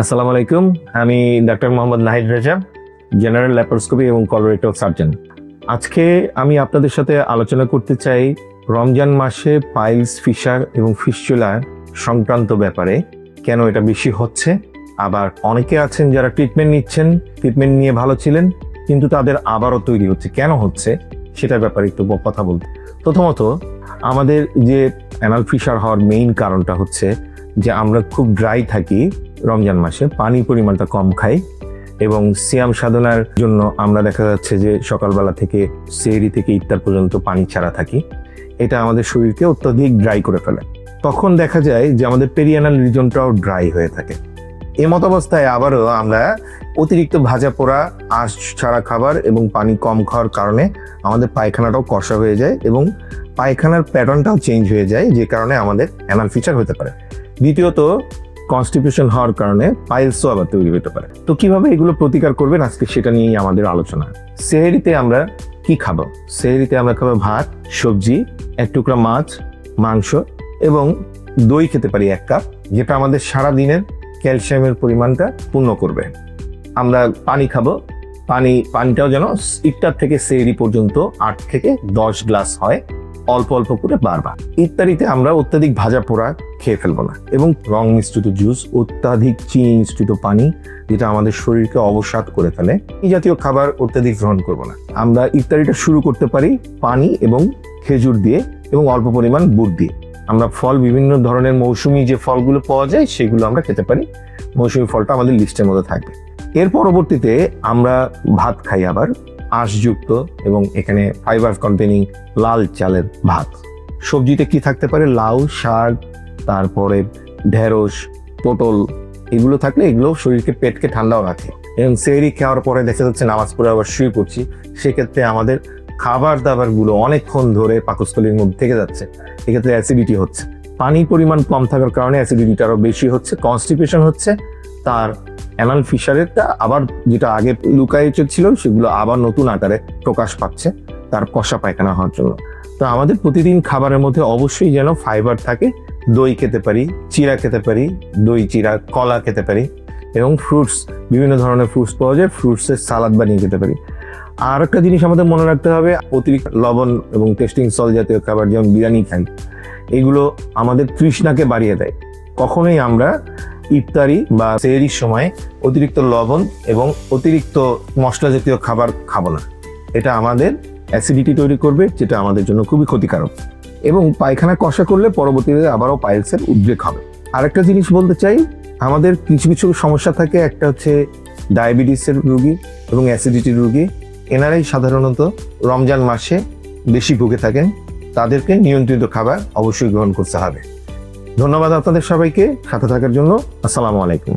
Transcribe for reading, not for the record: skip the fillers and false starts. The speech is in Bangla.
আসসালামু আলাইকুম। আমি doctor Mohammad Nahid Reza, general laparoscopy এবং কলোরেক্টাল সার্জন। আজকে আমি আপনাদের সাথে আলোচনা করতে চাই রমজান মাসে পাইলস, ফিশার এবং ফিস্চুলার সংক্রান্ত ব্যাপারে। কেন এটা বেশি হচ্ছে, আবার অনেকে আছেন যারা ট্রিটমেন্ট নিচ্ছেন, ট্রিটমেন্ট নিয়ে ভালো ছিলেন, কিন্তু তাদের আবারও তৈরি হচ্ছে। কেন হচ্ছে সেটার ব্যাপারে একটু কথা বলতে। প্রথমত, আমাদের যে অ্যানাল ফিশার হওয়ার মেইন কারণটা হচ্ছে যে আমরা খুব ড্রাই থাকি রমজান মাসে, পানির পরিমাণটা কম খাই এবং সিয়াম সাধনার জন্য আমরা দেখা যাচ্ছে যে সকালবেলা থেকে সেহরি থেকে ইফতার পর্যন্ত পানি ছাড়া থাকি। এটা আমাদের শরীরকে অত্যধিক ড্রাই করে ফেলে। তখন দেখা যায় যে আমাদের পেরিয়ানাল রিজনটাও ড্রাই হয়ে থাকে। এমত অবস্থায় আবারও আমরা অতিরিক্ত ভাজা পোড়া, আঁশ ছাড়া খাবার এবং পানি কম খাওয়ার কারণে আমাদের পায়খানাটাও কষা হয়ে যায় এবং পায়খানার প্যাটার্নটাও চেঞ্জ হয়ে যায়, যে কারণে আমাদের অ্যানাল ফিশার হতে পারে। দ্বিতীয়ত, কনস্টিপেশন হওয়ার কারণে পাইলসও আবার তৈরি হতে পারে। তো কিভাবে এগুলো প্রতিকার করবেন, আজকে সেটা নিয়েই আমাদের আলোচনা। সেহরিতে আমরা কি খাবো? সেহরিতে আমরা খাবো ভাত, সবজি, এক টুকরা মাছ, মাংস এবং দই খেতে পারি 1 কাপ, যেটা আমাদের সারা দিনের ক্যালসিয়ামের পরিমাণটা পূর্ণ করবে। আমরা পানি খাবো, পানিটাও যেন ইফতার থেকে সেহরি পর্যন্ত 8 থেকে 10 গ্লাস হয়, অল্প অল্প করে বারবার। ইফতারিতে আমরা অত্যাধিক ভাজা পোড়া খেয়ে ফেলবো না এবং রং মিশ্রিত জুস, অত্যাধিক চিনি মিশ্রিত পানি, যেটা আমাদের শরীরকে অবসাদ করে ফেলে, এই জাতীয় খাবার অত্যাধিক গ্রহণ করবো না। আমরা ইফতারিটা শুরু করতে পারি পানি এবং খেজুর দিয়ে এবং অল্প পরিমাণ বুট দিয়ে। আমরা ফল, বিভিন্ন ধরনের মৌসুমী যে ফলগুলো পাওয়া যায় সেগুলো আমরা খেতে পারি। মৌসুমী ফলটা আমাদের লিস্টের মধ্যে থাকবে। এর পরবর্তীতে আমরা ভাত খাই আবার আঁশযুক্ত এবং এখানে ফাইবার কন্টেনিং লাল চালের ভাত। সবজিতে কি থাকতে পারে? লাউ, শাক, তারপরে ঢেঁড়স, পটল, এগুলো থাকলে এগুলো শরীরকে, পেটকে ঠান্ডাও রাখে। এবং সেহরি খাওয়ার পরে দেখা যাচ্ছে নামাজ পড়ে আবার শুয়ে পড়ছি, সেক্ষেত্রে আমাদের খাবার দাবারগুলো অনেকক্ষণ ধরে পাকস্থলীর মধ্যে থেকে যাচ্ছে, এক্ষেত্রে অ্যাসিডিটি হচ্ছে। পানির পরিমাণ কম থাকার কারণে অ্যাসিডিটিটা আরও বেশি হচ্ছে, কনস্টিপেশন হচ্ছে। তার অ্যানাল ফিশারেরটা আবার, যেটা আগে লুকায়িত ছিল সেগুলো আবার নতুন আকারে প্রকাশ পাচ্ছে তার কষা পায়খানা হওয়ার জন্য। তো আমাদের প্রতিদিন খাবারের মধ্যে অবশ্যই যেন ফাইবার থাকে। দই খেতে পারি, চিড়া খেতে পারি, দই চিড়া, কলা খেতে পারি এবং ফ্রুটস, বিভিন্ন ধরনের ফ্রুটস পাওয়া যায়, ফ্রুটসের সালাদ বানিয়ে খেতে পারি। আর একটা জিনিস আমাদের মনে রাখতে হবে, অতিরিক্ত লবণ এবং টেস্টিং সল্ট জাতীয় খাবার, যেমন বিরিয়ানি খাই, এগুলো আমাদের তৃষ্ণাকে বাড়িয়ে দেয়। কখনোই আমরা ইফতারি বা সেহরির সময় অতিরিক্ত লবণ এবং অতিরিক্ত মশলা জাতীয় খাবার খাবো না। এটা আমাদের অ্যাসিডিটি তৈরি করবে, যেটা আমাদের জন্য খুবই ক্ষতিকারক এবং পায়খানা কষা করলে পরবর্তীতে আবারও পাইলসের উদ্রেক হবে। আরেকটা জিনিস বলতে চাই, আমাদের কিছু কিছু সমস্যা থাকে। একটা হচ্ছে ডায়াবেটিসের রোগী এবং অ্যাসিডিটির রোগী, এনারাই সাধারণত রমজান মাসে বেশি ভুগে থাকেন। তাদেরকে নিয়ন্ত্রিত খাবার অবশ্যই গ্রহণ করতে হবে। ধন্যবাদ আপনাদের সবাইকে সাথে থাকার জন্য। আসসালামু আলাইকুম।